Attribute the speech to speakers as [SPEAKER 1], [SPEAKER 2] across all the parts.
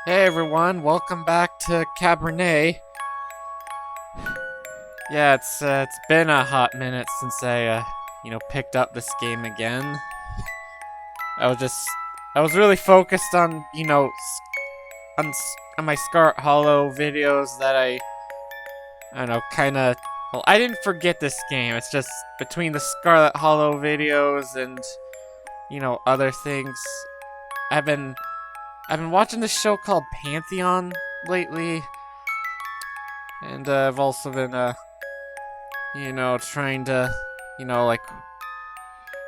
[SPEAKER 1] Hey everyone, welcome back to Cabernet. Yeah, it's been a hot minute since I picked up this game again. I was just I was really focused on, on my Scarlet Hollow videos that I don't know, kind of well, I didn't forget this game. It's just between the Scarlet Hollow videos and other things. I've been I've been watching this show called Pantheon lately, and I've also been trying to, like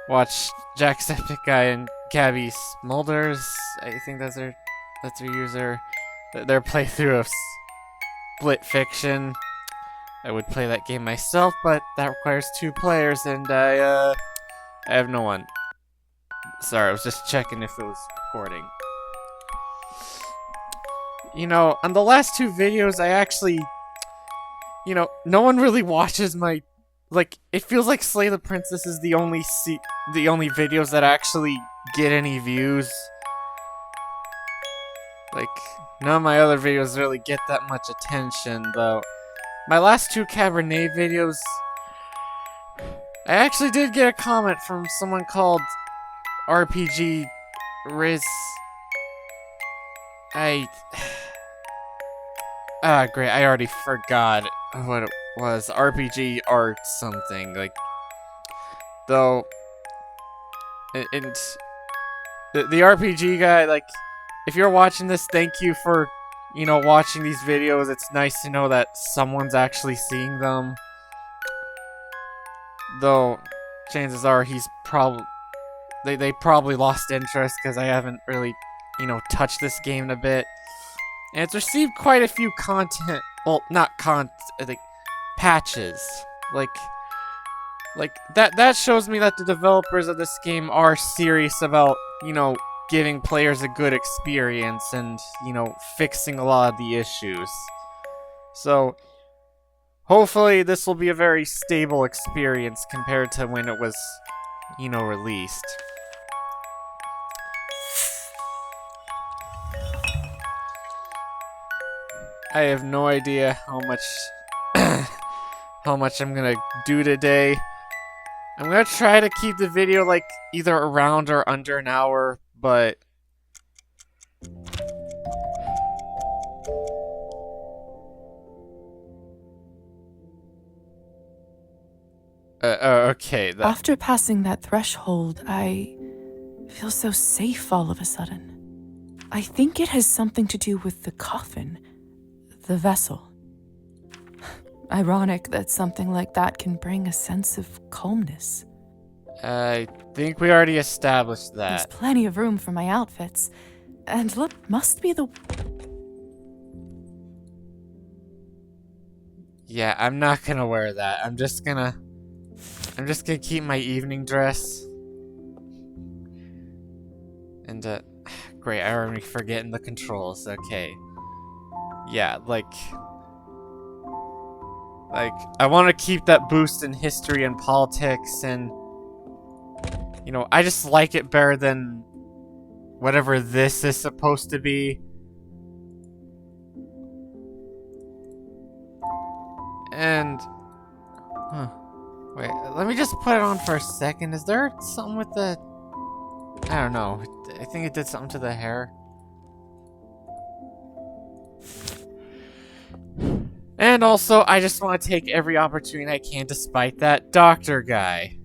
[SPEAKER 1] watch Jacksepticeye and Gabby Smulders. I think that's their user. Their playthrough of Split Fiction. I would play that game myself, but that requires 2 players, and I have no one. Sorry, I was just checking if it was recording. On the last 2 videos, I actually, no one really watches my, it feels like Slay the Princess is the only videos that actually get any views. None of my other videos really get that much attention, though. My last 2 Cabernet videos, I actually did get a comment from someone called RPG Riz. Great, I already forgot what it was. RPG art something, though, and the RPG guy, if you're watching this, thank you for, watching these videos. It's nice to know that someone's actually seeing them. Though, chances are they probably lost interest because I haven't really, touched this game in a bit. And it's received quite a few patches. That shows me that the developers of this game are serious about, giving players a good experience and, fixing a lot of the issues. So, hopefully this will be a very stable experience compared to when it was, released. I have no idea how much I'm gonna do today. I'm gonna try to keep the video either around or under an hour, but okay.
[SPEAKER 2] After passing that threshold, I feel so safe all of a sudden. I think it has something to do with the coffin, the vessel. Ironic that something like that can bring a sense of calmness.
[SPEAKER 1] I think we already established that.
[SPEAKER 2] There's plenty of room for my outfits. And look, must be the...
[SPEAKER 1] Yeah, I'm not gonna wear that. I'm just gonna keep my evening dress. And, great, I already forgetting the controls. Okay. Yeah, I want to keep that boost in history and politics, and, I just like it better than whatever this is supposed to be. And, wait, let me just put it on for a second. Is there something with the... I don't know. I think it did something to the hair. And also, I just want to take every opportunity I can despite that doctor guy.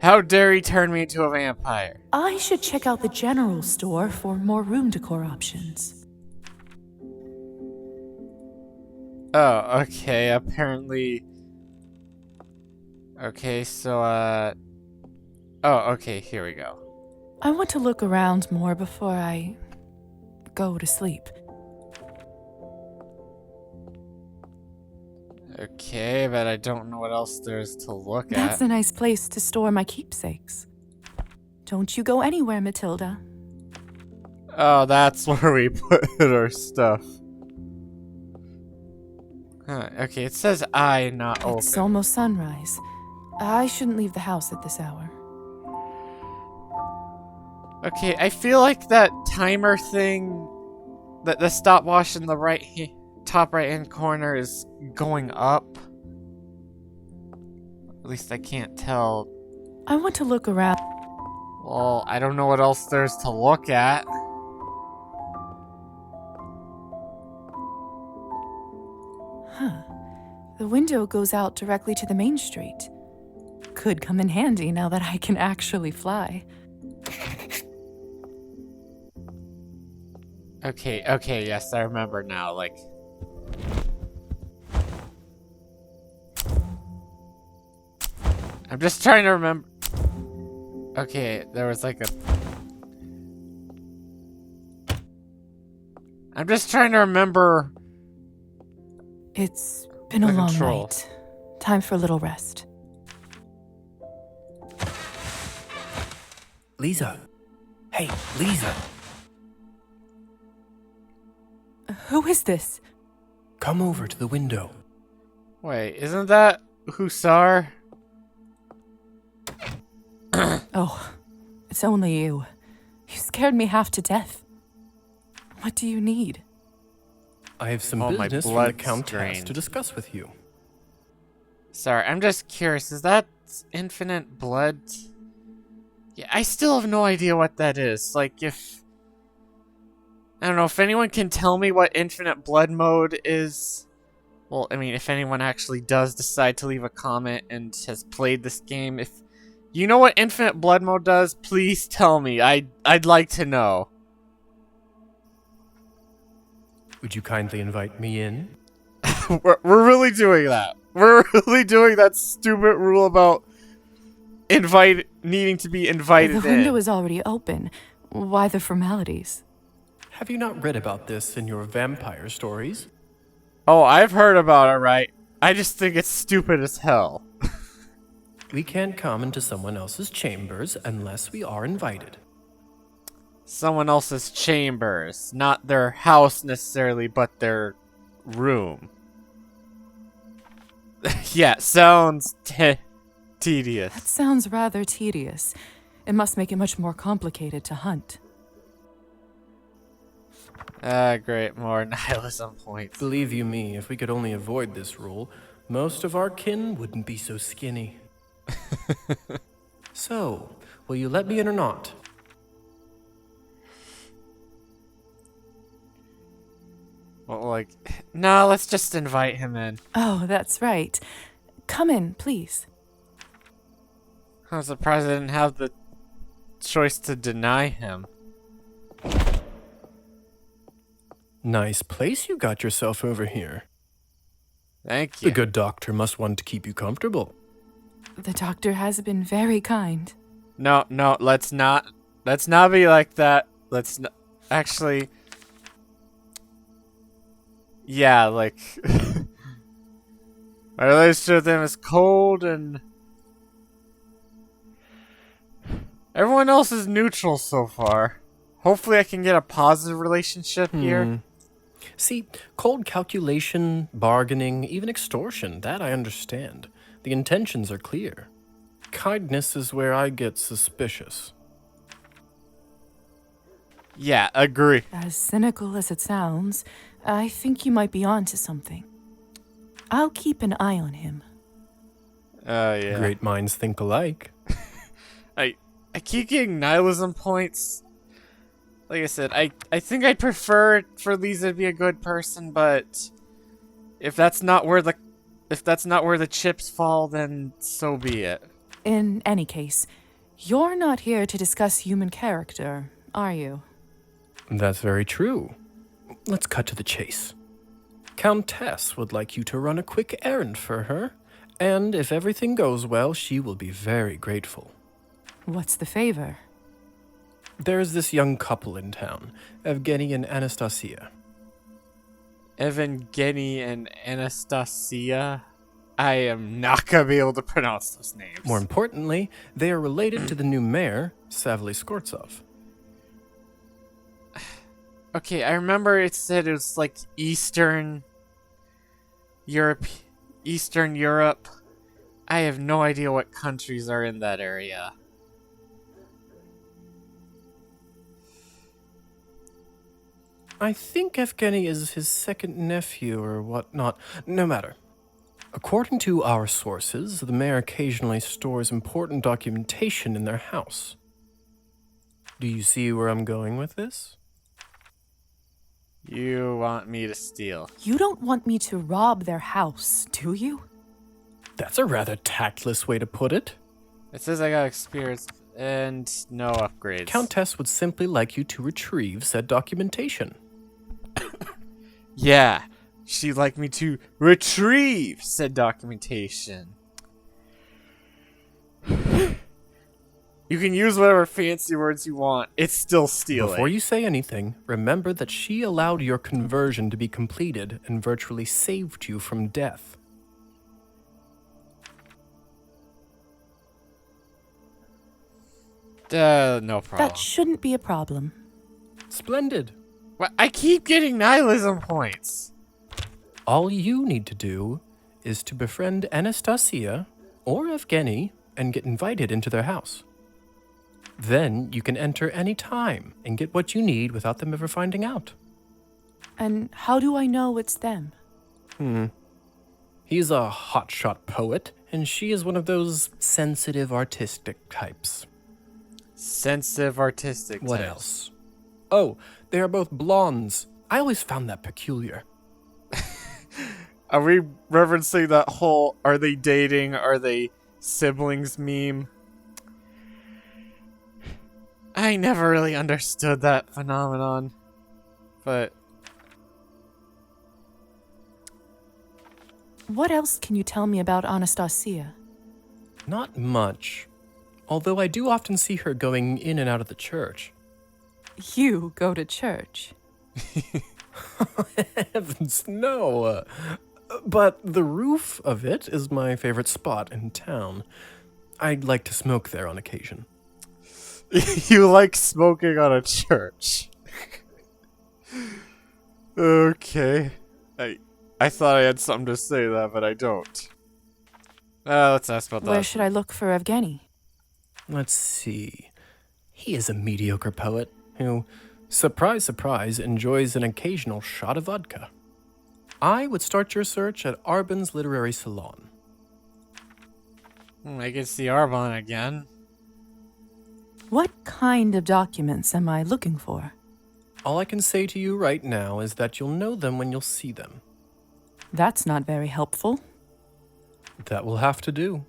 [SPEAKER 1] How dare he turn me into a vampire?
[SPEAKER 2] I should check out the general store for more room decor options.
[SPEAKER 1] Oh, okay, apparently... Okay, so, oh, okay, here we go.
[SPEAKER 2] I want to look around more before I go to sleep.
[SPEAKER 1] Okay, but I don't know what else there's to look at.
[SPEAKER 2] That's a nice place to store my keepsakes. Don't you go anywhere, Matilda.
[SPEAKER 1] Oh, that's where we put our stuff. Huh, okay, it says I, not open.
[SPEAKER 2] It's almost sunrise. I shouldn't leave the house at this hour.
[SPEAKER 1] Okay, I feel like that timer thing, that the stopwatch in the top right hand corner is going up. At least I can't tell.
[SPEAKER 2] I want to look around.
[SPEAKER 1] Well, I don't know what else there's to look at.
[SPEAKER 2] Huh. The window goes out directly to the main street. Could come in handy now that I can actually fly.
[SPEAKER 1] Okay, yes, I remember now, like... I'm just trying to remember... Okay, there was like a... I'm just trying to remember...
[SPEAKER 2] It's been a long night. Time for a little rest.
[SPEAKER 3] Lisa. Hey, Lisa.
[SPEAKER 2] Who is this?
[SPEAKER 3] Come over to the window.
[SPEAKER 1] Wait, isn't that Hussar?
[SPEAKER 2] Oh, it's only you. You scared me half to death. What do you need?
[SPEAKER 3] I have some
[SPEAKER 1] Oh, my
[SPEAKER 3] business from the
[SPEAKER 1] blood's
[SPEAKER 3] Countess
[SPEAKER 1] drained.
[SPEAKER 3] to discuss with you.
[SPEAKER 1] Sorry, I'm just curious, is that infinite blood? Yeah, I still have no idea what that is. Like, if... I don't know, if anyone can tell me what infinite blood mode is... Well, I mean, if anyone actually does decide to leave a comment and has played this game, if you know what infinite blood mode does, please tell me. I'd like to know.
[SPEAKER 3] Would you kindly invite me in?
[SPEAKER 1] We're really doing that. We're really doing that stupid rule about needing to be invited in.
[SPEAKER 2] The window is already open. Why the formalities?
[SPEAKER 3] Have you not read about this in your vampire stories?
[SPEAKER 1] Oh, I've heard about it, right? I just think it's stupid as hell.
[SPEAKER 3] We can't come into someone else's chambers unless we are invited.
[SPEAKER 1] Someone else's chambers. Not their house necessarily, but their room. Yeah, sounds tedious.
[SPEAKER 2] That sounds rather tedious. It must make it much more complicated to hunt.
[SPEAKER 1] Great, more nihilism points.
[SPEAKER 3] Believe you me, if we could only avoid this rule, most of our kin wouldn't be so skinny. So, will you let me in or not?
[SPEAKER 1] Well, like, no, let's just invite him in.
[SPEAKER 2] Oh, that's right. Come in, please.
[SPEAKER 1] I'm surprised I didn't have the choice to deny him.
[SPEAKER 3] Nice place you got yourself over here.
[SPEAKER 1] Thank you.
[SPEAKER 3] The good doctor must want to keep you comfortable.
[SPEAKER 2] The doctor has been very kind.
[SPEAKER 1] No, let's not be like that. Let's not, actually, yeah, like, my relationship with him is cold and everyone else is neutral so far. Hopefully I can get a positive relationship here.
[SPEAKER 3] See, cold calculation, bargaining, even extortion, that I understand. The intentions are clear. Kindness is where I get suspicious.
[SPEAKER 1] Yeah, agree.
[SPEAKER 2] As cynical as it sounds, I think you might be onto something. I'll keep an eye on him.
[SPEAKER 1] Yeah.
[SPEAKER 3] Great minds think alike.
[SPEAKER 1] I keep getting nihilism points. Like I said, I think I'd prefer for Lisa to be a good person, but if that's not where the chips fall, then so be it.
[SPEAKER 2] In any case, you're not here to discuss human character, are you?
[SPEAKER 3] That's very true. Let's cut to the chase. Countess would like you to run a quick errand for her, and if everything goes well, she will be very grateful.
[SPEAKER 2] What's the favor?
[SPEAKER 3] There's this young couple in town, Evgeny and Anastasia.
[SPEAKER 1] Evgeny and Anastasia? I am not gonna be able to pronounce those names.
[SPEAKER 3] More importantly, they are related to the new mayor, Savly Skortsov.
[SPEAKER 1] Okay, I remember it said it was like Eastern Europe. I have no idea what countries are in that area.
[SPEAKER 3] I think Evgeny is his second nephew or whatnot. No matter. According to our sources, the mayor occasionally stores important documentation in their house. Do you see where I'm going with this?
[SPEAKER 1] You want me to steal?
[SPEAKER 2] You don't want me to rob their house, do you?
[SPEAKER 3] That's a rather tactless way to put it.
[SPEAKER 1] It says I got experience and no upgrades.
[SPEAKER 3] Countess would simply like you to retrieve said documentation.
[SPEAKER 1] Yeah, she'd like me to retrieve said documentation. You can use whatever fancy words you want. It's still stealing.
[SPEAKER 3] Before you say anything, remember that she allowed your conversion to be completed and virtually saved you from death.
[SPEAKER 1] No problem.
[SPEAKER 2] That shouldn't be a problem.
[SPEAKER 3] Splendid.
[SPEAKER 1] What? I keep getting nihilism points.
[SPEAKER 3] All you need to do is to befriend Anastasia or Evgeny and get invited into their house. Then you can enter any time and get what you need without them ever finding out.
[SPEAKER 2] And how do I know it's them?
[SPEAKER 3] He's a hotshot poet, and she is one of those sensitive artistic types.
[SPEAKER 1] Sensitive artistic
[SPEAKER 3] What
[SPEAKER 1] types.
[SPEAKER 3] else? Oh, they are both blondes. I always found that peculiar.
[SPEAKER 1] Are we referencing that whole are they dating, are they siblings meme? I never really understood that phenomenon. But
[SPEAKER 2] What else can you tell me about Anastasia?
[SPEAKER 3] Not much. Although I do often see her going in and out of the church.
[SPEAKER 2] You go to church.
[SPEAKER 3] Heavens, no. But the roof of it is my favorite spot in town. I'd like to smoke there on occasion.
[SPEAKER 1] you like smoking on a church. Okay. I thought I had something to say that, but I don't. Let's ask about that.
[SPEAKER 2] Where should I look for Evgeny?
[SPEAKER 3] Let's see. He is a mediocre poet who, surprise, surprise, enjoys an occasional shot of vodka. I would start your search at Arbon's Literary Salon.
[SPEAKER 1] I can see Arbon again.
[SPEAKER 2] What kind of documents am I looking for?
[SPEAKER 3] All I can say to you right now is that you'll know them when you'll see them.
[SPEAKER 2] That's not very helpful.
[SPEAKER 3] That will have to do.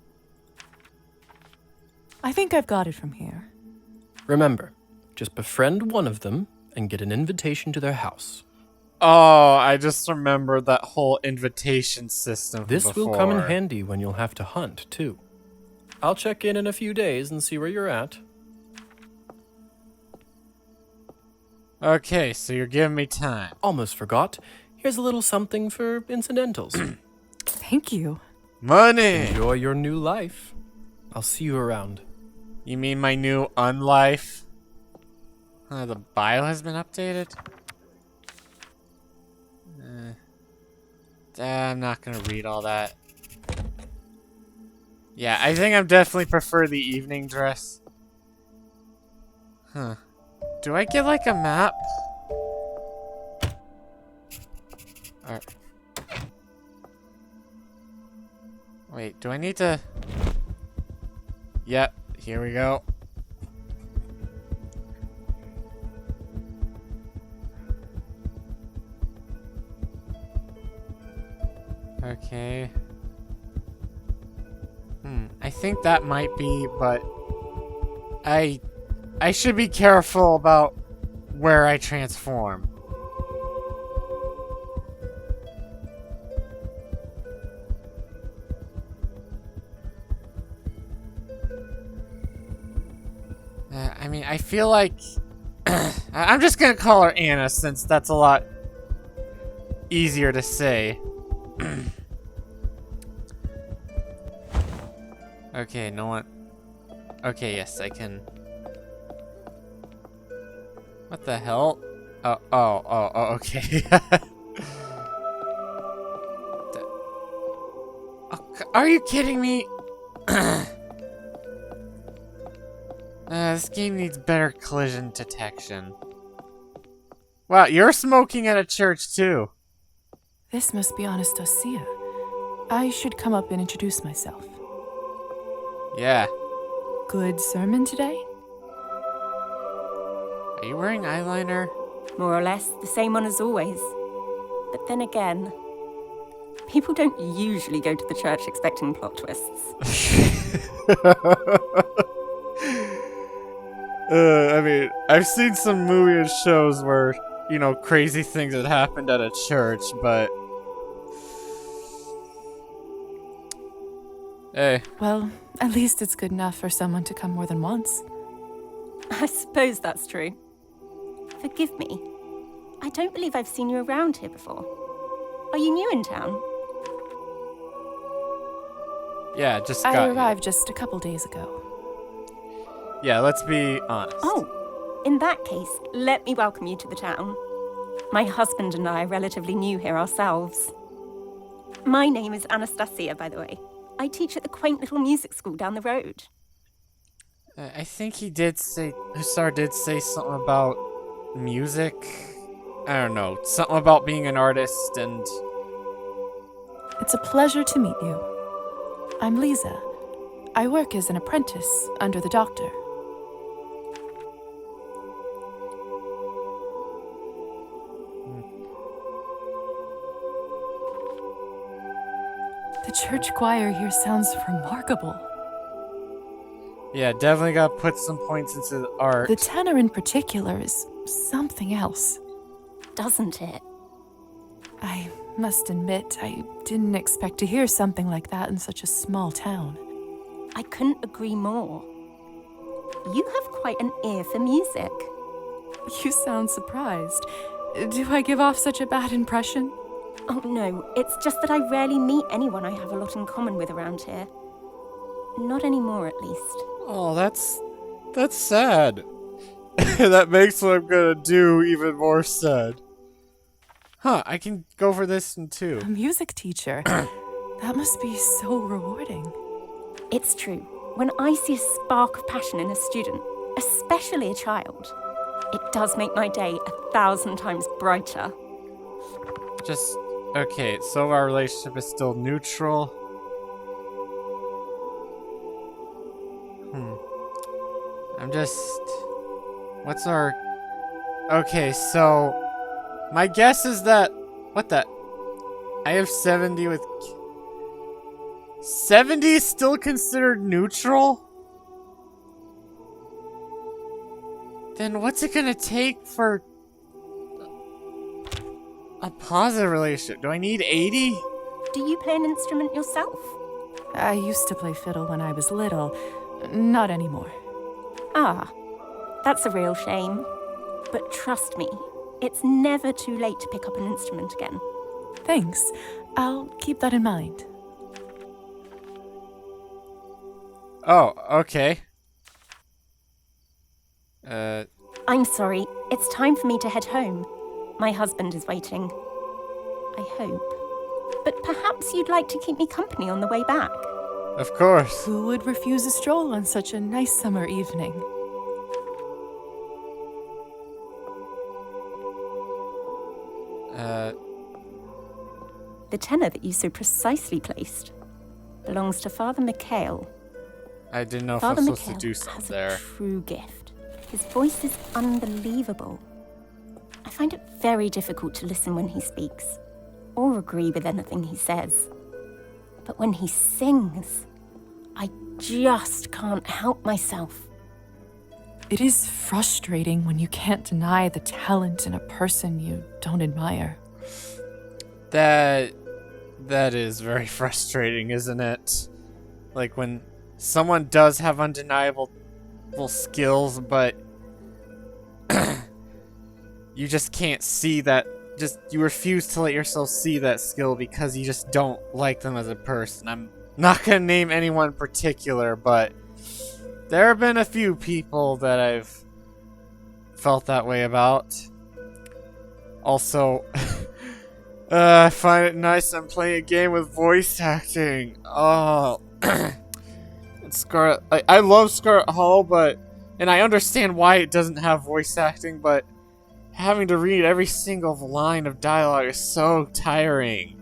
[SPEAKER 2] I think I've got it from here.
[SPEAKER 3] Remember, just befriend one of them and get an invitation to their house.
[SPEAKER 1] Oh, I just remembered that whole invitation system from
[SPEAKER 3] This
[SPEAKER 1] before.
[SPEAKER 3] will come in handy when you'll have to hunt, too. I'll check in a few days and see where you're at.
[SPEAKER 1] Okay, so you're giving me time.
[SPEAKER 3] Almost forgot. Here's a little something for incidentals.
[SPEAKER 2] Thank you.
[SPEAKER 1] Money!
[SPEAKER 3] Enjoy your new life. I'll see you around.
[SPEAKER 1] You mean my new unlife? The bio has been updated? I'm not gonna read all that. Yeah, I think I definitely prefer the evening dress. Huh. Do I get like a map? Or... Wait, do I need to... Yep, here we go. Okay. I think that might be, but I should be careful about where I transform. I mean, I feel like I'm just gonna call her Anna since that's a lot easier to say. Okay, no one. Okay, yes, I can. What the hell? Oh, okay. Are you kidding me? This game needs better collision detection. Wow, you're smoking at a church too.
[SPEAKER 2] This must be Anastasia. I should come up and introduce myself.
[SPEAKER 1] Yeah.
[SPEAKER 2] Good sermon today?
[SPEAKER 1] Are you wearing eyeliner?
[SPEAKER 4] More or less the same one as always. But then again, people don't usually go to the church expecting plot twists.
[SPEAKER 1] I mean, I've seen some movies and shows where, you know, crazy things had happened at a church, but... Hey.
[SPEAKER 2] Well, at least it's good enough for someone to come more than once.
[SPEAKER 4] I suppose that's true. Forgive me. I don't believe I've seen you around here before. Are you new in town?
[SPEAKER 1] Yeah, just
[SPEAKER 2] I
[SPEAKER 1] got here.
[SPEAKER 2] arrived just a couple days ago.
[SPEAKER 1] Yeah, let's be honest.
[SPEAKER 4] Oh, in that case, let me welcome you to the town. My husband and I are relatively new here ourselves. My name is Anastasia, by the way. I teach at the quaint little music school down the road.
[SPEAKER 1] I think he did say... Hussar did say something about music. I don't know. Something about being an artist and...
[SPEAKER 2] It's a pleasure to meet you. I'm Lisa. I work as an apprentice under the doctor. The church choir here sounds remarkable.
[SPEAKER 1] Yeah, definitely got to put some points into the art.
[SPEAKER 2] The tenor in particular is something else.
[SPEAKER 4] Doesn't it?
[SPEAKER 2] I must admit, I didn't expect to hear something like that in such a small town.
[SPEAKER 4] I couldn't agree more. You have quite an ear for music.
[SPEAKER 2] You sound surprised. Do I give off such a bad impression?
[SPEAKER 4] Oh no, it's just that I rarely meet anyone I have a lot in common with around here. Not anymore, at least.
[SPEAKER 1] Oh, that's sad. That makes what I'm gonna do even more sad. Huh, I can go for this one too.
[SPEAKER 2] A music teacher? That must be so rewarding.
[SPEAKER 4] It's true. When I see a spark of passion in a student, especially a child, it does make my day 1,000 times brighter.
[SPEAKER 1] Just, okay, so our relationship is still neutral. I'm just... What's our... Okay, so... My guess is that... What the... I have 70 with... 70 is still considered neutral? Then what's it gonna take for... a positive relationship? Do I need 80?
[SPEAKER 4] Do you play an instrument yourself?
[SPEAKER 2] I used to play fiddle when I was little. Not anymore.
[SPEAKER 4] Ah, that's a real shame. But trust me, it's never too late to pick up an instrument again.
[SPEAKER 2] Thanks. I'll keep that in mind.
[SPEAKER 1] Oh, okay.
[SPEAKER 4] I'm sorry, it's time for me to head home. My husband is waiting. I hope. But perhaps you'd like to keep me company on the way back.
[SPEAKER 1] Of course.
[SPEAKER 2] Who would refuse a stroll on such a nice summer evening?
[SPEAKER 4] The tenor that you so precisely placed belongs to Father Mikhail.
[SPEAKER 1] I didn't know if
[SPEAKER 4] Father
[SPEAKER 1] I was supposed to
[SPEAKER 4] Mikhail
[SPEAKER 1] do something
[SPEAKER 4] has
[SPEAKER 1] there.
[SPEAKER 4] a true gift. His voice is unbelievable. I find it very difficult to listen when he speaks, or agree with anything he says. But when he sings, I just can't help myself.
[SPEAKER 2] It is frustrating when you can't deny the talent in a person you don't admire.
[SPEAKER 1] That is very frustrating, isn't it? Like when someone does have undeniable skills, but you just can't see that. Just you refuse to let yourself see that skill because you just don't like them as a person. I'm not gonna name anyone in particular, but there have been a few people that I've felt that way about. Also, I find it nice I'm playing a game with voice acting. Oh, Scarlet. I love Scarlet Hollow, and I understand why it doesn't have voice acting, but having to read every single line of dialogue is so tiring.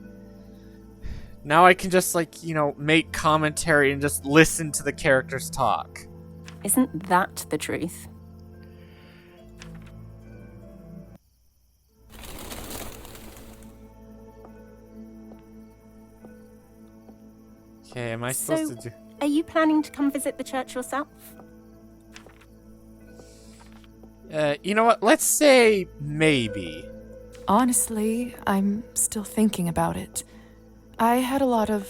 [SPEAKER 1] Now I can just, like, you know, make commentary and just listen to the characters talk.
[SPEAKER 4] Isn't that the truth?
[SPEAKER 1] Okay, am I supposed to do...
[SPEAKER 4] Are you planning to come visit the church yourself?
[SPEAKER 1] You know what? Let's say maybe.
[SPEAKER 2] Honestly, I'm still thinking about it. I had a lot of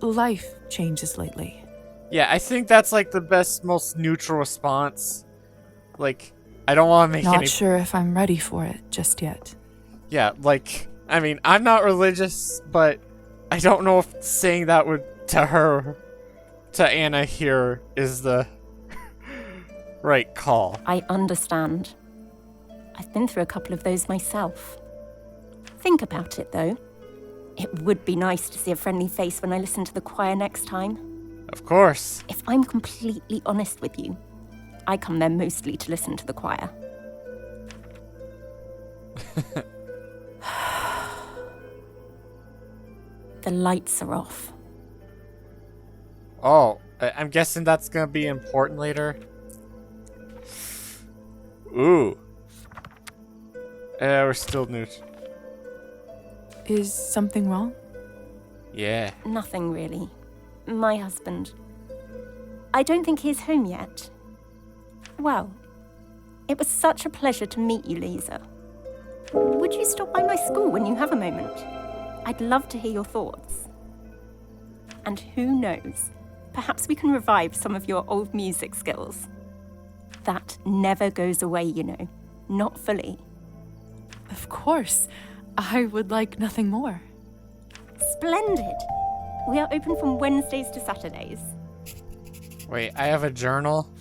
[SPEAKER 2] life changes lately.
[SPEAKER 1] Yeah, I think that's like the best, most neutral response. Like, I don't want to make
[SPEAKER 2] Not
[SPEAKER 1] any...
[SPEAKER 2] sure if I'm ready for it just yet.
[SPEAKER 1] Yeah, like, I mean, I'm not religious, but I don't know if saying that would, to Anna here, is the right call.
[SPEAKER 4] I understand. I've been through a couple of those myself. Think about it, though. It would be nice to see a friendly face when I listen to the choir next time.
[SPEAKER 1] Of course.
[SPEAKER 4] If I'm completely honest with you, I come there mostly to listen to the choir. The lights are off.
[SPEAKER 1] Oh, I'm guessing that's gonna be important later. Ooh. We're still neutral.
[SPEAKER 2] Is something wrong?
[SPEAKER 1] Yeah.
[SPEAKER 4] Nothing really. My husband. I don't think he's home yet. Well, it was such a pleasure to meet you, Lisa. Would you stop by my school when you have a moment? I'd love to hear your thoughts. And who knows, perhaps we can revive some of your old music skills. That never goes away, you know. Not fully.
[SPEAKER 2] Of course. I would like nothing more.
[SPEAKER 4] Splendid. We are open from Wednesdays to Saturdays.
[SPEAKER 1] Wait, I have a journal?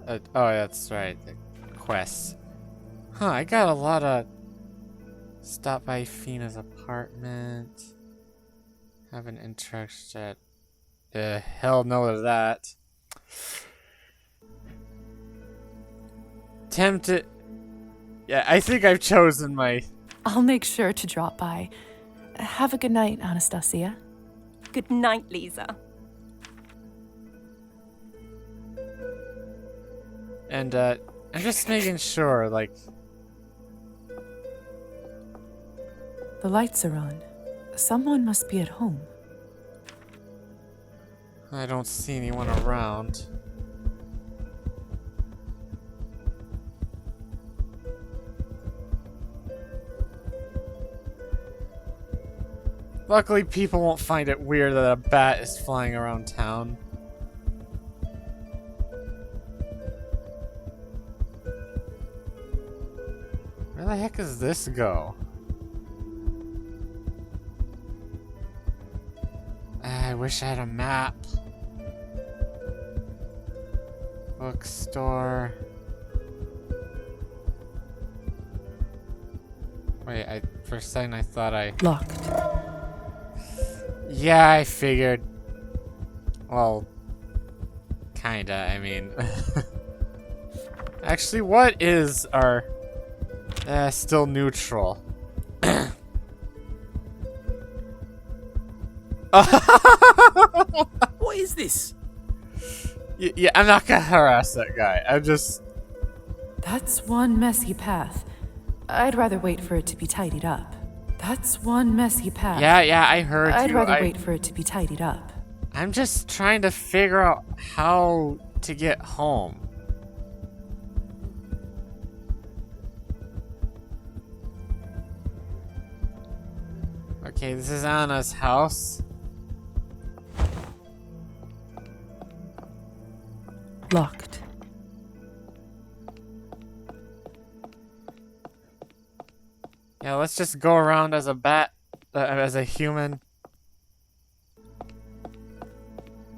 [SPEAKER 1] Oh, that's right. The quests. Huh, I got a lot of... Stop by Fina's apartment. Have an interaction at... hell no to that. Tempted... Yeah, I think I've chosen my...
[SPEAKER 2] I'll make sure to drop by. Have a good night, Anastasia.
[SPEAKER 4] Good night, Lisa.
[SPEAKER 1] And, I'm just making sure, like...
[SPEAKER 2] The lights are on. Someone must be at home.
[SPEAKER 1] I don't see anyone around. Luckily, people won't find it weird that a bat is flying around town. Where the heck does this go? I wish I had a map. Bookstore. Wait, for a second I thought I...
[SPEAKER 2] Locked.
[SPEAKER 1] Yeah, I figured. Well, kinda, I mean. Actually, what is our... still neutral.
[SPEAKER 3] What is this?
[SPEAKER 1] Yeah, I'm not gonna harass that guy. I'm just...
[SPEAKER 2] That's one messy path. I'd rather wait for it to be tidied up. That's one messy path.
[SPEAKER 1] Yeah, I heard
[SPEAKER 2] I'd
[SPEAKER 1] you.
[SPEAKER 2] rather wait for it to be tidied up.
[SPEAKER 1] I'm just trying to figure out how to get home. Okay, this is Anna's house.
[SPEAKER 2] Locked.
[SPEAKER 1] Yeah, let's just go around as a bat, as a human.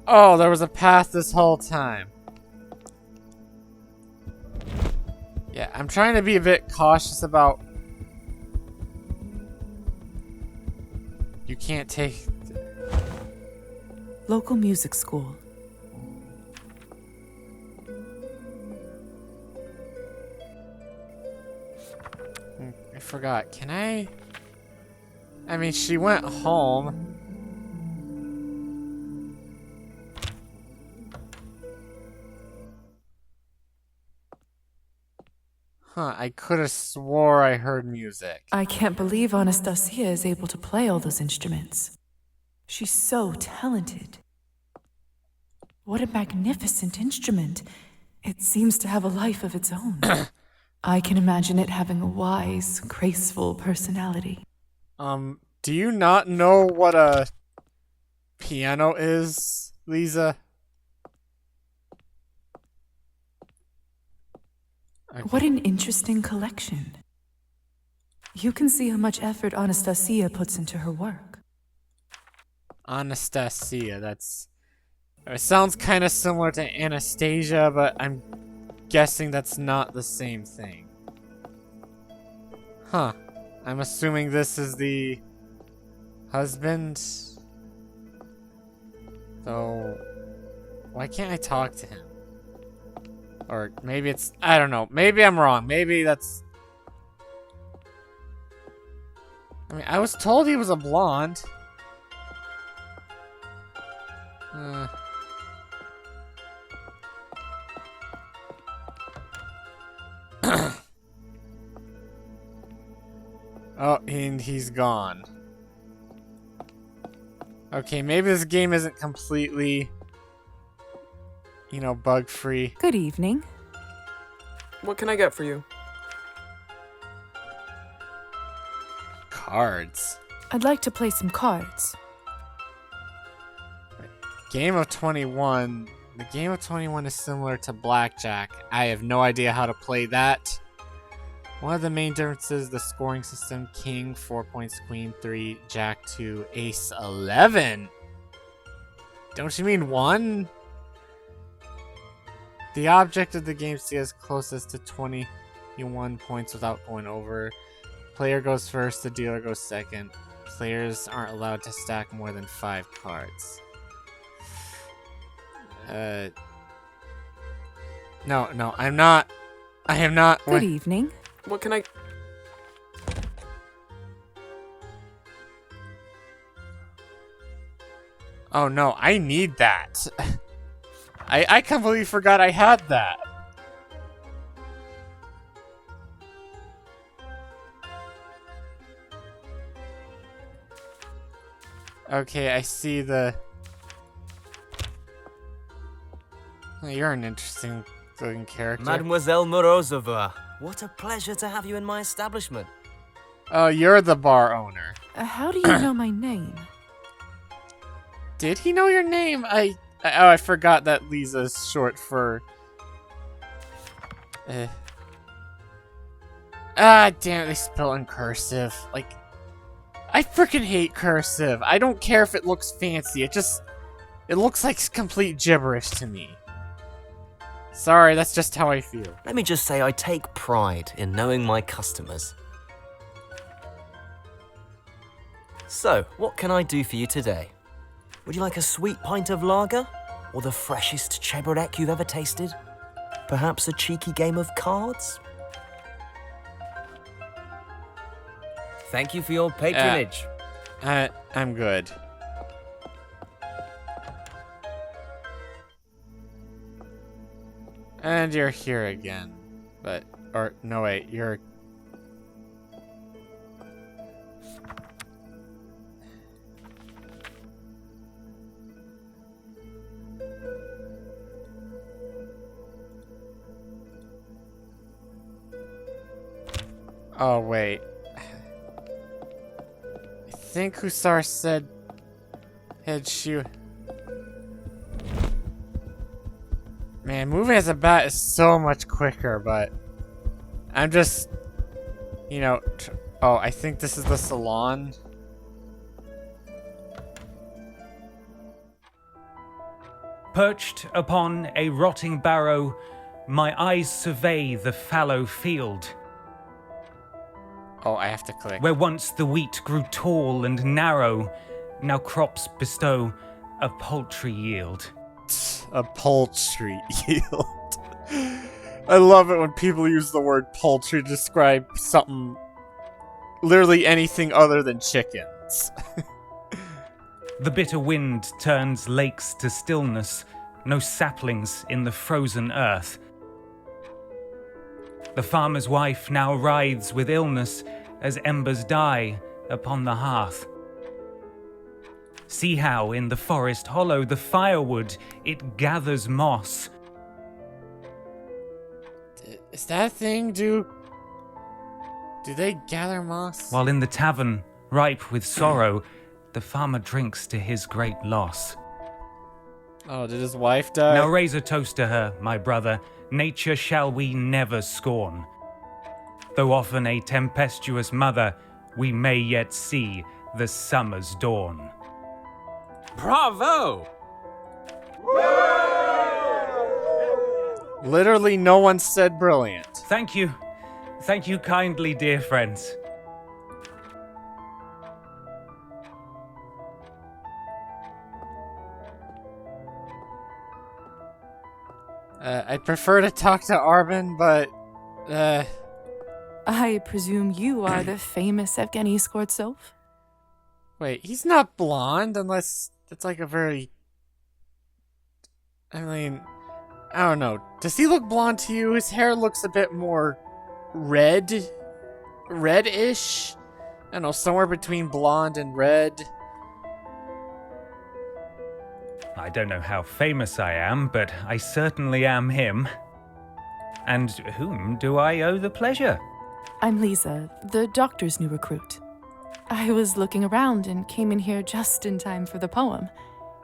[SPEAKER 1] Oh, there was a path this whole time. Yeah, I'm trying to be a bit cautious about... You can't take...
[SPEAKER 2] Local music school.
[SPEAKER 1] I forgot. Can I? I mean, she went home. Huh, I could have swore I heard music.
[SPEAKER 2] I can't believe Anastasia is able to play all those instruments. She's so talented. What a magnificent instrument. It seems to have a life of its own. I can imagine it having a wise, graceful personality.
[SPEAKER 1] Do you not know what a piano is, Lisa? Okay.
[SPEAKER 2] What an interesting collection. You can see how much effort Anastasia puts into her work.
[SPEAKER 1] Anastasia, that's... It sounds kind of similar to Anastasia, but I'm guessing that's not the same thing. Huh. I'm assuming this is the husband. Though, why can't I talk to him? Or maybe it's... I don't know. Maybe I'm wrong. Maybe that's... I mean, I was told he was a blonde. Oh, and he's gone. Okay, maybe this game isn't completely, you know, bug-free.
[SPEAKER 2] Good evening.
[SPEAKER 5] What can I get for you?
[SPEAKER 1] Cards.
[SPEAKER 2] I'd like to play some cards.
[SPEAKER 1] Game of 21. The Game of 21 is similar to Blackjack. I have no idea how to play that. One of the main differences, the scoring system: King, 4 points, Queen, 3, Jack, 2, Ace, 11. Don't you mean 1? The object of the game is to get closest to 21 points without going over. Player goes first, the dealer goes second. Players aren't allowed to stack more than 5 cards. No, I'm not. I am not.
[SPEAKER 2] Good evening.
[SPEAKER 5] What can I...
[SPEAKER 1] Oh no, I need that. I completely forgot I had that. Okay, I see the... Oh, you're an interesting looking character.
[SPEAKER 6] Mademoiselle Morozova, what a pleasure to have you in my establishment.
[SPEAKER 1] Oh, you're the bar owner.
[SPEAKER 2] How do you know my name?
[SPEAKER 1] Did he know your name? I forgot that Lisa's short for... Ah, damn it, they spell in cursive. Like, I freaking hate cursive. I don't care if it looks fancy. It looks like complete gibberish to me. Sorry, that's just how I feel.
[SPEAKER 6] Let me just say I take pride in knowing my customers. So, what can I do for you today? Would you like a sweet pint of lager? Or the freshest Cabernet you've ever tasted? Perhaps a cheeky game of cards? Thank you for your patronage.
[SPEAKER 1] I'm good. And you're here again. But, or, no wait, you're... Oh, wait. I think Hussar said head shoot. Man, moving as a bat is so much quicker, but I'm just, you know, oh, I think this is the salon.
[SPEAKER 7] Perched upon a rotting barrow, my eyes survey the fallow field,
[SPEAKER 1] Oh, I have to click.
[SPEAKER 7] where once the wheat grew tall and narrow, now crops bestow a paltry yield.
[SPEAKER 1] A poultry yield. I love it when people use the word poultry to describe something literally anything other than chickens.
[SPEAKER 7] The bitter wind turns lakes to stillness, no saplings in the frozen earth. The farmer's wife now writhes with illness as embers die upon the hearth. See how in the forest hollow the firewood, it gathers moss.
[SPEAKER 1] Is that a thing? Do they gather moss?
[SPEAKER 7] While in the tavern, ripe with sorrow, the farmer drinks to his great loss.
[SPEAKER 1] Oh, did his wife die?
[SPEAKER 7] Now raise a toast to her, my brother. Nature shall we never scorn. Though often a tempestuous mother, we may yet see the summer's dawn.
[SPEAKER 8] Bravo!
[SPEAKER 1] Literally no one said brilliant.
[SPEAKER 7] Thank you. Thank you kindly, dear friends.
[SPEAKER 1] I'd prefer to talk to Arben, but,
[SPEAKER 2] I presume you are the famous Evgeny Skvortsov?
[SPEAKER 1] wait, he's not blonde unless it's like a very... I mean, I don't know. Does he look blonde to you? His hair looks a bit more red? Reddish? I don't know, somewhere between blonde and red.
[SPEAKER 7] I don't know how famous I am, but I certainly am him. And whom do I owe the pleasure?
[SPEAKER 2] I'm Lisa, the doctor's new recruit. I was looking around and came in here just in time for the poem.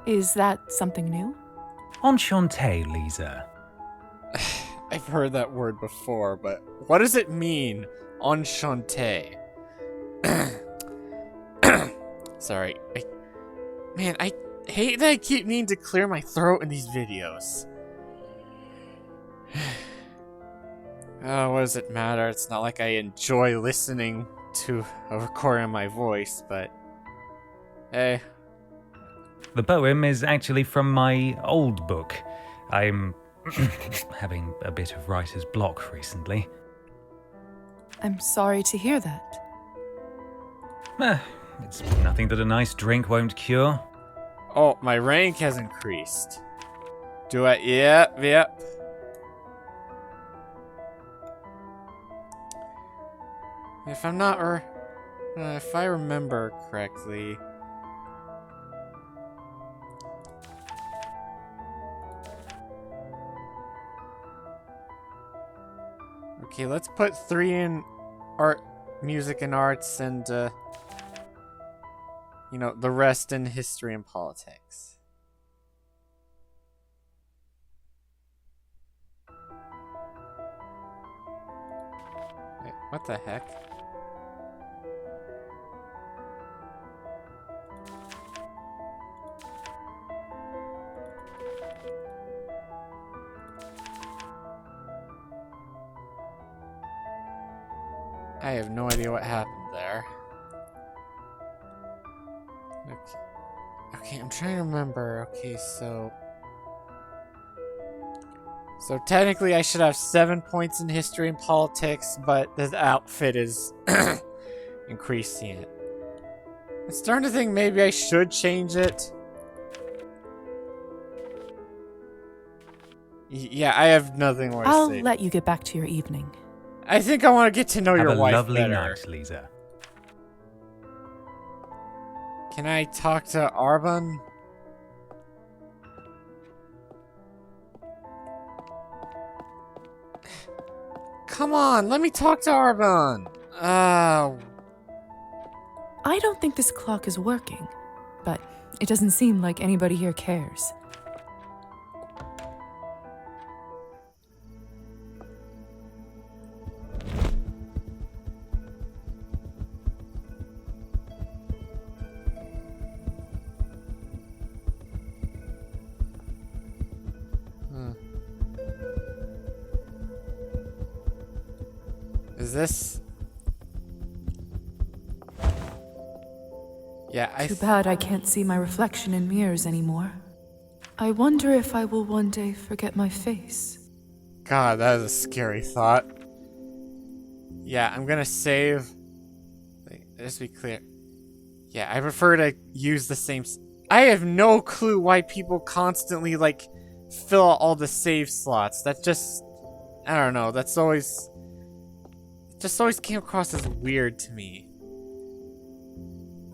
[SPEAKER 2] Is that something new?
[SPEAKER 7] Enchanté, Lisa.
[SPEAKER 1] I've heard that word before, but what does it mean? Enchanté. Sorry. I hate that I keep needing to clear my throat in these videos. Oh, what does it matter? It's not like I enjoy listening to a recording of my voice, but hey.
[SPEAKER 7] The poem is actually from my old book. I'm having a bit of writer's block recently.
[SPEAKER 2] I'm sorry to hear that.
[SPEAKER 7] It's nothing that a nice drink won't cure.
[SPEAKER 1] Oh, my rank has increased. Do I? Yep. If I'm not, if I remember correctly. Okay, let's put 3 in art, music and arts, and, you know, the rest in history and politics. Wait, what the heck? I have no idea what happened there. Okay, I'm trying to remember. Okay, so technically I should have 7 points in history and politics, but the outfit is increasing it. I'm starting to think maybe I should change it. Yeah, I have nothing more to
[SPEAKER 2] I'll
[SPEAKER 1] say.
[SPEAKER 2] let you get back to your evening.
[SPEAKER 1] I think I want to get to know
[SPEAKER 7] Have
[SPEAKER 1] your
[SPEAKER 7] a
[SPEAKER 1] wife
[SPEAKER 7] lovely
[SPEAKER 1] better.
[SPEAKER 7] night, Lisa.
[SPEAKER 1] Can I talk to Arben? Come on, let me talk to Arben.
[SPEAKER 2] I don't think this clock is working, but it doesn't seem like anybody here cares.
[SPEAKER 1] Is this? Yeah,
[SPEAKER 2] Too bad I can't see my reflection in mirrors anymore. I wonder if I will one day forget my face.
[SPEAKER 1] God, that is a scary thought. Yeah, I'm gonna save Let's be clear. Yeah, I prefer to use the same... I have no clue why people constantly, like, fill out all the save slots. That just... I don't know, that's always... It just always came across as weird to me.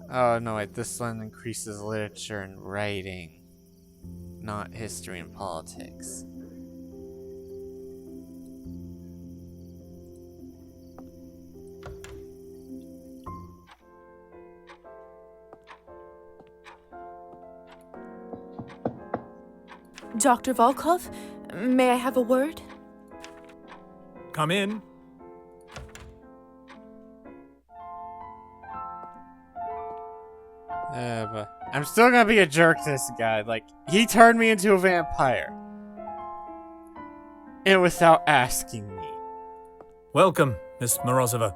[SPEAKER 1] Oh, no, wait, this one increases literature and writing. Not history and politics.
[SPEAKER 2] Dr. Volkov, may I have a word?
[SPEAKER 8] Come in.
[SPEAKER 1] But I'm still gonna be a jerk to this guy. Like, he turned me into a vampire. And without asking me.
[SPEAKER 8] Welcome, Miss Morozova.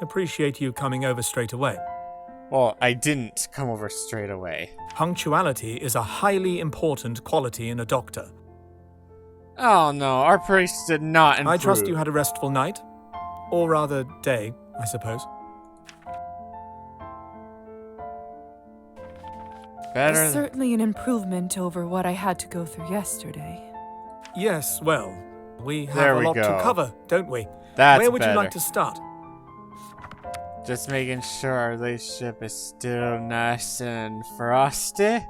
[SPEAKER 8] Appreciate you coming over straight away.
[SPEAKER 1] Well, I didn't come over straight away.
[SPEAKER 8] Punctuality is a highly important quality in a doctor.
[SPEAKER 1] Oh no, our priest did not improve.
[SPEAKER 8] I trust you had a restful night. Or rather, day, I suppose.
[SPEAKER 1] Better.
[SPEAKER 2] Certainly an improvement over what I had to go through yesterday.
[SPEAKER 8] Yes, well, we
[SPEAKER 1] There
[SPEAKER 8] have a
[SPEAKER 1] we
[SPEAKER 8] lot
[SPEAKER 1] go.
[SPEAKER 8] to cover, don't we?
[SPEAKER 1] That's
[SPEAKER 8] Where would
[SPEAKER 1] better.
[SPEAKER 8] you like to start?
[SPEAKER 1] Just making sure our relationship is still nice and frosty.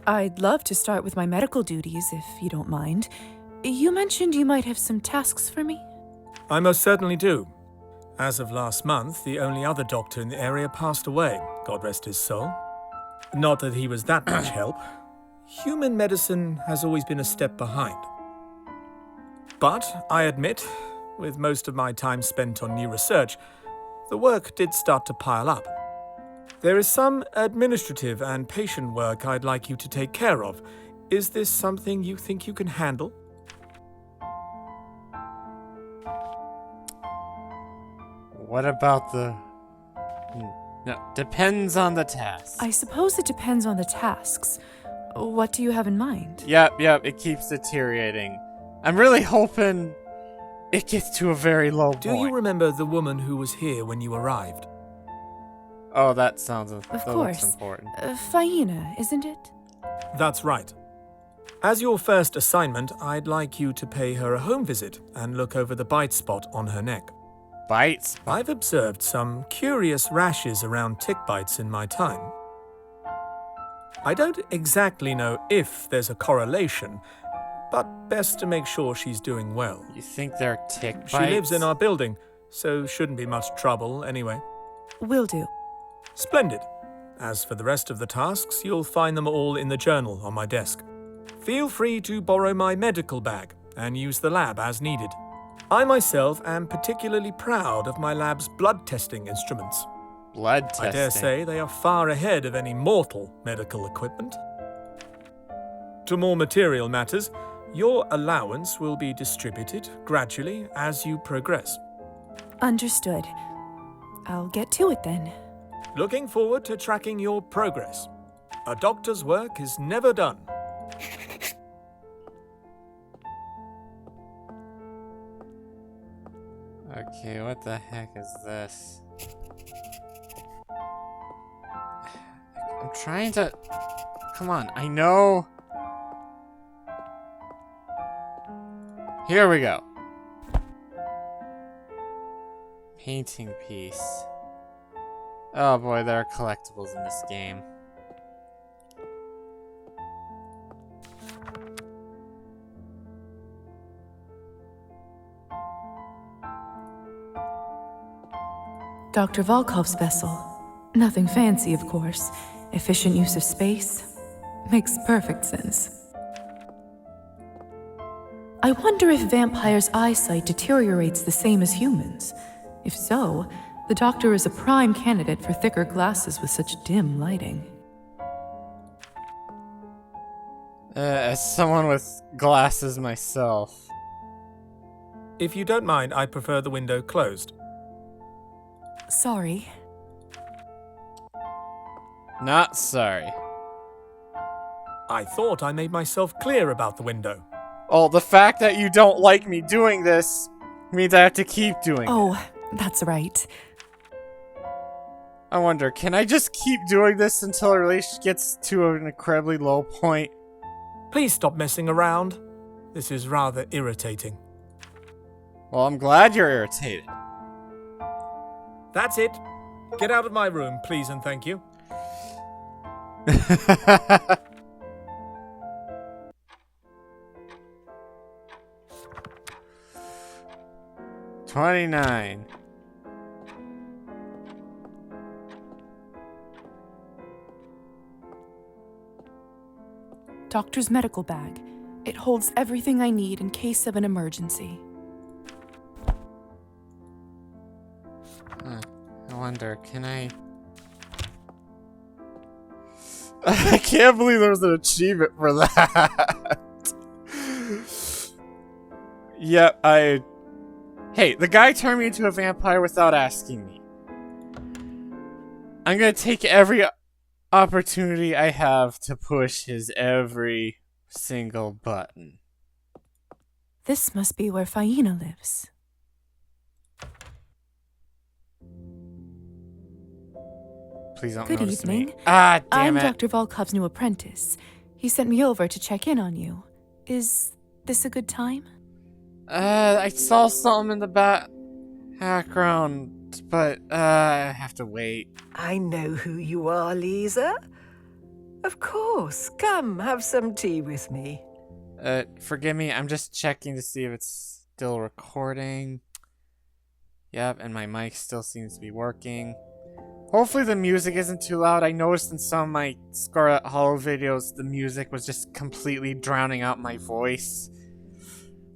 [SPEAKER 2] I'd love to start with my medical duties, if you don't mind. You mentioned you might have some tasks for me?
[SPEAKER 8] I most certainly do. As of last month, the only other doctor in the area passed away, God rest his soul. Not that he was that much help. Human medicine has always been a step behind. But, I admit, with most of my time spent on new research, the work did start to pile up. There is some administrative and patient work I'd like you to take care of. Is this something you think you can handle?
[SPEAKER 1] What about the... No, depends on the task.
[SPEAKER 2] I suppose it depends on the tasks. What do you have in mind?
[SPEAKER 1] Yep, it keeps deteriorating. I'm really hoping it gets to a very low point.
[SPEAKER 8] Do you remember the woman who was here when you arrived?
[SPEAKER 1] Oh, that sounds...
[SPEAKER 2] Of
[SPEAKER 1] that
[SPEAKER 2] course.
[SPEAKER 1] looks important.
[SPEAKER 2] Faina, isn't it?
[SPEAKER 8] That's right. As your first assignment, I'd like you to pay her a home visit and look over the bite spot on her neck.
[SPEAKER 1] Bites?
[SPEAKER 8] I've observed some curious rashes around tick bites in my time. I don't exactly know if there's a correlation, but best to make sure she's doing well.
[SPEAKER 1] You think they're tick bites?
[SPEAKER 8] She lives in our building, so shouldn't be much trouble anyway.
[SPEAKER 2] Will do.
[SPEAKER 8] Splendid. As for the rest of the tasks, you'll find them all in the journal on my desk. Feel free to borrow my medical bag and use the lab as needed. I myself am particularly proud of my lab's blood testing instruments.
[SPEAKER 1] Blood testing?
[SPEAKER 8] I dare say they are far ahead of any mortal medical equipment. To more material matters, your allowance will be distributed gradually as you progress.
[SPEAKER 2] Understood. I'll get to it then.
[SPEAKER 8] Looking forward to tracking your progress. A doctor's work is never done.
[SPEAKER 1] Okay, what the heck is this? I'm trying to... Come on, I know... Here we go. Painting piece. Oh boy, there are collectibles in this game.
[SPEAKER 2] Dr. Volkov's vessel. Nothing fancy, of course. Efficient use of space. Makes perfect sense. I wonder if vampires' eyesight deteriorates the same as humans. If so, the doctor is a prime candidate for thicker glasses with such dim lighting.
[SPEAKER 1] As someone with glasses myself.
[SPEAKER 8] If you don't mind, I prefer the window closed.
[SPEAKER 2] Sorry.
[SPEAKER 1] Not sorry.
[SPEAKER 8] I thought I made myself clear about the window.
[SPEAKER 1] Oh, the fact that you don't like me doing this means I have to keep doing it.
[SPEAKER 2] Oh, that's right.
[SPEAKER 1] I wonder, can I just keep doing this until our relationship gets to an incredibly low point?
[SPEAKER 8] Please stop messing around. This is rather irritating.
[SPEAKER 1] Well, I'm glad you're irritated.
[SPEAKER 8] That's it. Get out of my room, please and thank you.
[SPEAKER 1] 29.
[SPEAKER 2] Doctor's medical bag. It holds everything I need in case of an emergency.
[SPEAKER 1] I wonder, can I... I can't believe there was an achievement for that. Yep, Hey, the guy turned me into a vampire without asking me. I'm gonna take every opportunity I have to push his every single button.
[SPEAKER 2] This must be where Faina lives.
[SPEAKER 1] Please don't
[SPEAKER 2] Good
[SPEAKER 1] notice
[SPEAKER 2] evening.
[SPEAKER 1] me. Ah, damn
[SPEAKER 2] I'm
[SPEAKER 1] it.
[SPEAKER 2] Dr. Volkov's new apprentice. He sent me over to check in on you. Is this a good time?
[SPEAKER 1] I saw something in the background, but I have to wait.
[SPEAKER 9] I know who you are, Lisa. Of course. Come, have some tea with me.
[SPEAKER 1] Forgive me, I'm just checking to see if it's still recording. Yep, and my mic still seems to be working. Hopefully the music isn't too loud. I noticed in some of my Scarlet Hollow videos, the music was just completely drowning out my voice.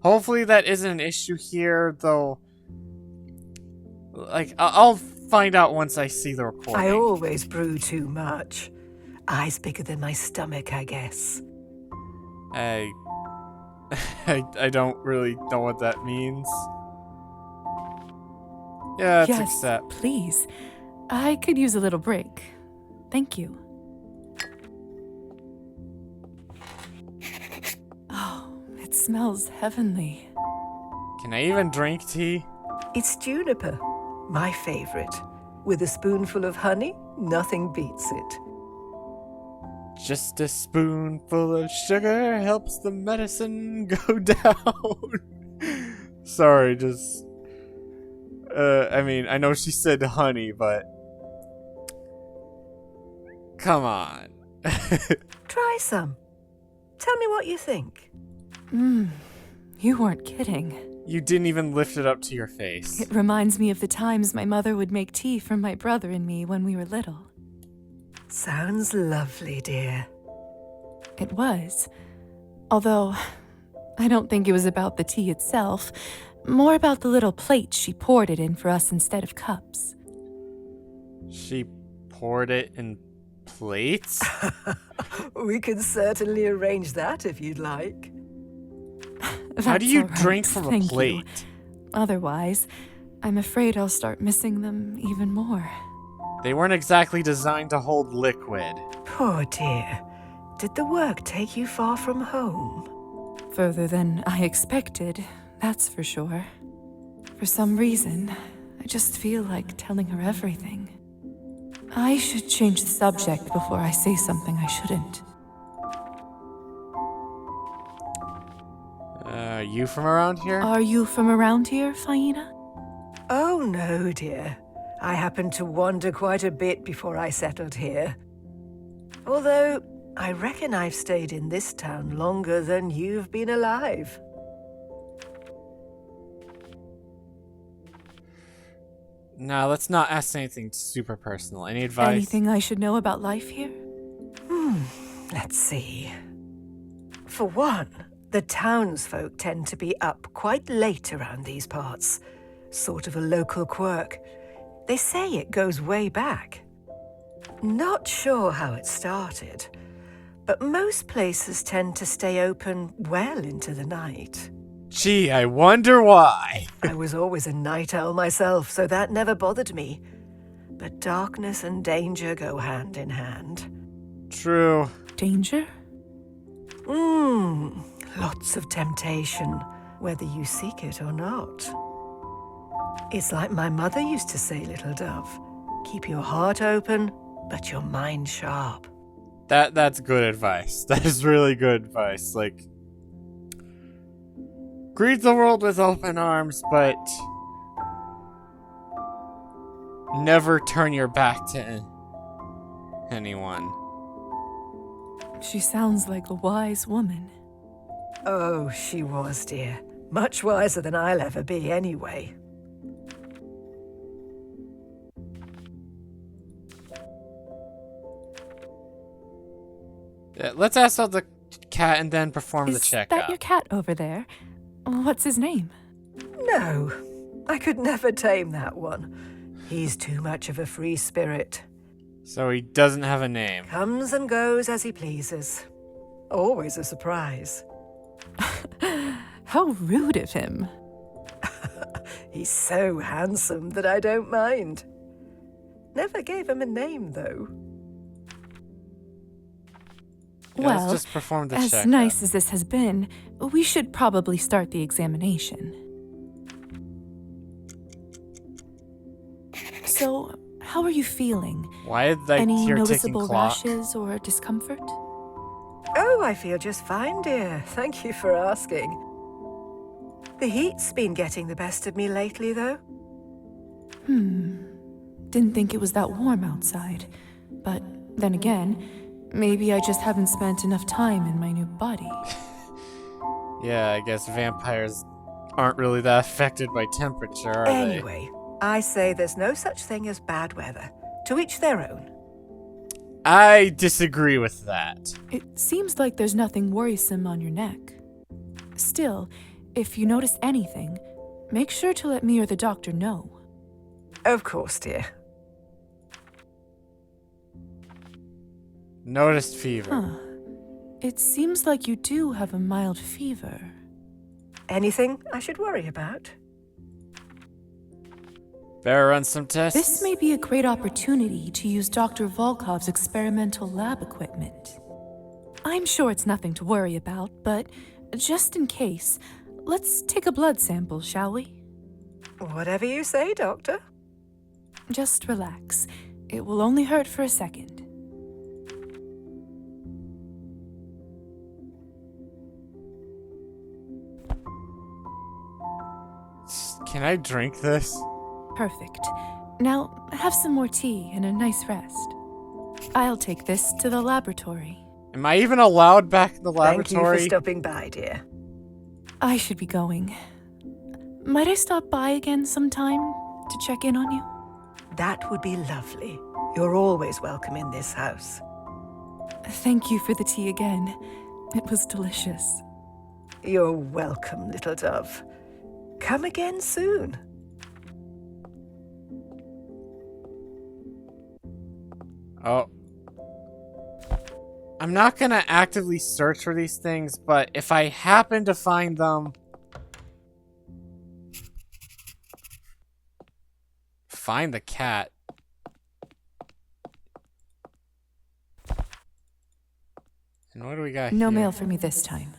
[SPEAKER 1] Hopefully that isn't an issue here, though. Like, I'll find out once I see the recording.
[SPEAKER 9] I always brew too much. Eyes bigger than my stomach, I guess.
[SPEAKER 1] I don't really know what that means. Yeah, let's
[SPEAKER 2] Yes,
[SPEAKER 1] accept.
[SPEAKER 2] please. I could use a little break. Thank you. Oh, it smells heavenly.
[SPEAKER 1] Can I even drink tea?
[SPEAKER 9] It's juniper, my favorite. With a spoonful of honey, nothing beats it.
[SPEAKER 1] Just a spoonful of sugar helps the medicine go down. Sorry, just... I mean, I know she said honey, but... Come on.
[SPEAKER 9] Try some. Tell me what you think.
[SPEAKER 2] You weren't kidding.
[SPEAKER 1] You didn't even lift it up to your face.
[SPEAKER 2] It reminds me of the times my mother would make tea for my brother and me when we were little.
[SPEAKER 9] Sounds lovely, dear.
[SPEAKER 2] It was. Although, I don't think it was about the tea itself, more about the little plates she poured it in for us instead of cups.
[SPEAKER 1] She poured it in plates?
[SPEAKER 9] We can certainly arrange that if you'd like.
[SPEAKER 1] How do you
[SPEAKER 2] That's all right,
[SPEAKER 1] drink from a
[SPEAKER 2] thank you.
[SPEAKER 1] plate?
[SPEAKER 2] Otherwise, I'm afraid I'll start missing them even more.
[SPEAKER 1] They weren't exactly designed to hold liquid.
[SPEAKER 9] Poor dear. Did the work take you far from home?
[SPEAKER 2] Further than I expected, that's for sure. For some reason, I just feel like telling her everything. I should change the subject before I say something I shouldn't.
[SPEAKER 1] You from around here?
[SPEAKER 2] Are you from around here, Faina?
[SPEAKER 9] Oh, no, dear. I happened to wander quite a bit before I settled here. Although, I reckon I've stayed in this town longer than you've been alive.
[SPEAKER 1] Now, let's not ask anything super personal. Any advice?
[SPEAKER 2] Anything I should know about life here?
[SPEAKER 9] Let's see. For one, the townsfolk tend to be up quite late around these parts. Sort of a local quirk. They say it goes way back. Not sure how it started, but most places tend to stay open well into the night.
[SPEAKER 1] Gee, I wonder why.
[SPEAKER 9] I was always a night owl myself, so that never bothered me. But darkness and danger go hand in hand.
[SPEAKER 1] True.
[SPEAKER 2] Danger?
[SPEAKER 9] Lots of temptation, whether you seek it or not. It's like my mother used to say, little dove. Keep your heart open, but your mind sharp.
[SPEAKER 1] That's good advice. That is really good advice. Like, greet the world with open arms, but never turn your back to anyone.
[SPEAKER 2] She sounds like a wise woman.
[SPEAKER 9] Oh, she was, dear. Much wiser than I'll ever be, anyway.
[SPEAKER 1] Let's ask out the cat and then perform the
[SPEAKER 2] Is
[SPEAKER 1] checkup.
[SPEAKER 2] that your cat over there? What's his name?
[SPEAKER 9] No, I could never tame that one. He's too much of a free spirit.
[SPEAKER 1] So he doesn't have a name.
[SPEAKER 9] Comes and goes as he pleases. Always a surprise.
[SPEAKER 2] How rude of him.
[SPEAKER 9] He's so handsome that I don't mind. Never gave him a name, though.
[SPEAKER 1] Yeah,
[SPEAKER 2] Well,
[SPEAKER 1] let's just perform the
[SPEAKER 2] as
[SPEAKER 1] checkup.
[SPEAKER 2] nice as this has been, we should probably start the examination. So, how are you feeling?
[SPEAKER 1] Why did I
[SPEAKER 2] Any
[SPEAKER 1] hear ticking
[SPEAKER 2] noticeable
[SPEAKER 1] clock?
[SPEAKER 2] rashes or discomfort?
[SPEAKER 9] Oh, I feel just fine, dear. Thank you for asking. The heat's been getting the best of me lately, though.
[SPEAKER 2] Didn't think it was that warm outside. But then again, maybe I just haven't spent enough time in my new body.
[SPEAKER 1] Yeah, I guess vampires aren't really that affected by temperature, are they?
[SPEAKER 9] Anyway, I say there's no such thing as bad weather. To each their own.
[SPEAKER 1] I disagree with that.
[SPEAKER 2] It seems like there's nothing worrisome on your neck. Still, if you notice anything, make sure to let me or the doctor know.
[SPEAKER 9] Of course, dear.
[SPEAKER 1] Noticed fever.
[SPEAKER 2] Huh. It seems like you do have a mild fever.
[SPEAKER 9] Anything I should worry about?
[SPEAKER 1] Better run some tests.
[SPEAKER 2] This may be a great opportunity to use Dr. Volkov's experimental lab equipment. I'm sure it's nothing to worry about, but just in case, let's take a blood sample, shall we?
[SPEAKER 9] Whatever you say, Doctor.
[SPEAKER 2] Just relax. It will only hurt for a second.
[SPEAKER 1] Can I drink this?
[SPEAKER 2] Perfect. Now, have some more tea and a nice rest. I'll take this to the laboratory.
[SPEAKER 1] Am I even allowed back in the
[SPEAKER 9] Thank you
[SPEAKER 1] laboratory?
[SPEAKER 9] for stopping by, dear.
[SPEAKER 2] I should be going. Might I stop by again sometime to check in on you?
[SPEAKER 9] That would be lovely. You're always welcome in this house.
[SPEAKER 2] Thank you for the tea again. It was delicious.
[SPEAKER 9] You're welcome, little dove. Come again soon.
[SPEAKER 1] Oh. I'm not gonna actively search for these things, but if I happen to find them... Find the cat. And what do we got
[SPEAKER 2] No
[SPEAKER 1] here?
[SPEAKER 2] mail for me this time.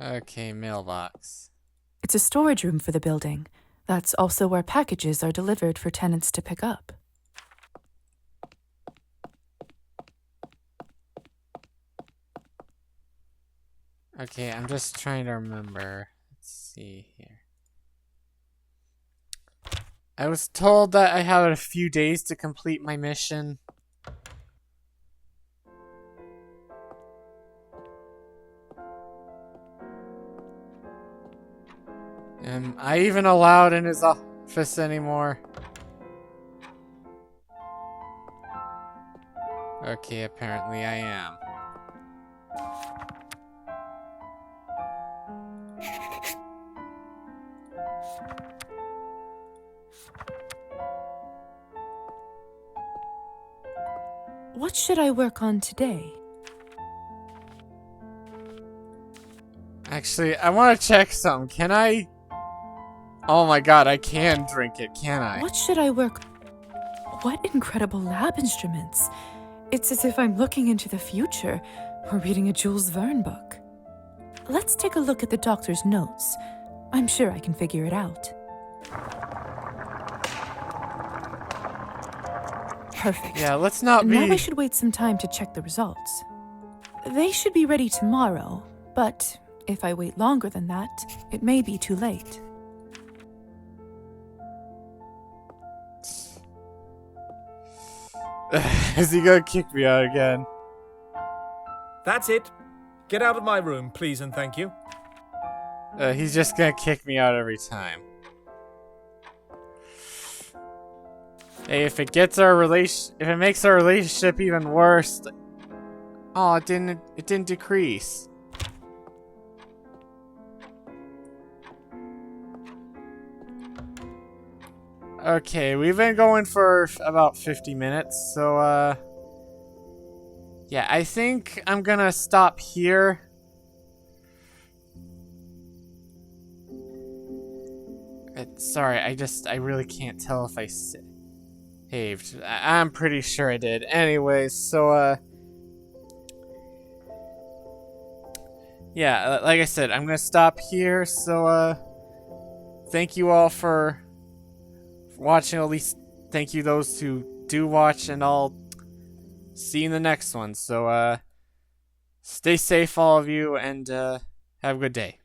[SPEAKER 1] Okay, mailbox.
[SPEAKER 2] It's a storage room for the building. That's also where packages are delivered for tenants to pick up.
[SPEAKER 1] Okay, I'm just trying to remember. Let's see here. I was told that I have a few days to complete my mission. Am I even allowed in his office anymore? Okay, apparently I am.
[SPEAKER 2] What should I work on today?
[SPEAKER 1] Actually, I want to check some. Can I? Oh my god, I can drink it, can I?
[SPEAKER 2] What should I work? What incredible lab instruments! It's as if I'm looking into the future or reading a Jules Verne book. Let's take a look at the doctor's notes. I'm sure I can figure it out. Perfect.
[SPEAKER 1] Yeah, let's not be...
[SPEAKER 2] Now I should wait some time to check the results. They should be ready tomorrow, but if I wait longer than that, it may be too late.
[SPEAKER 1] Is he gonna kick me out again?
[SPEAKER 8] That's it. Get out of my room, please and thank you.
[SPEAKER 1] He's just gonna kick me out every time. Hey, if it makes our relationship even worse. Oh, it didn't decrease. Okay, we've been going for about 50 minutes, so yeah, I think I'm gonna stop here. Sorry, I really can't tell if I saved. I'm pretty sure I did. Anyways, so yeah, like I said, I'm gonna stop here. So thank you all for watching. At least thank you those who do watch, and I'll see you in the next one. So stay safe, all of you, and have a good day.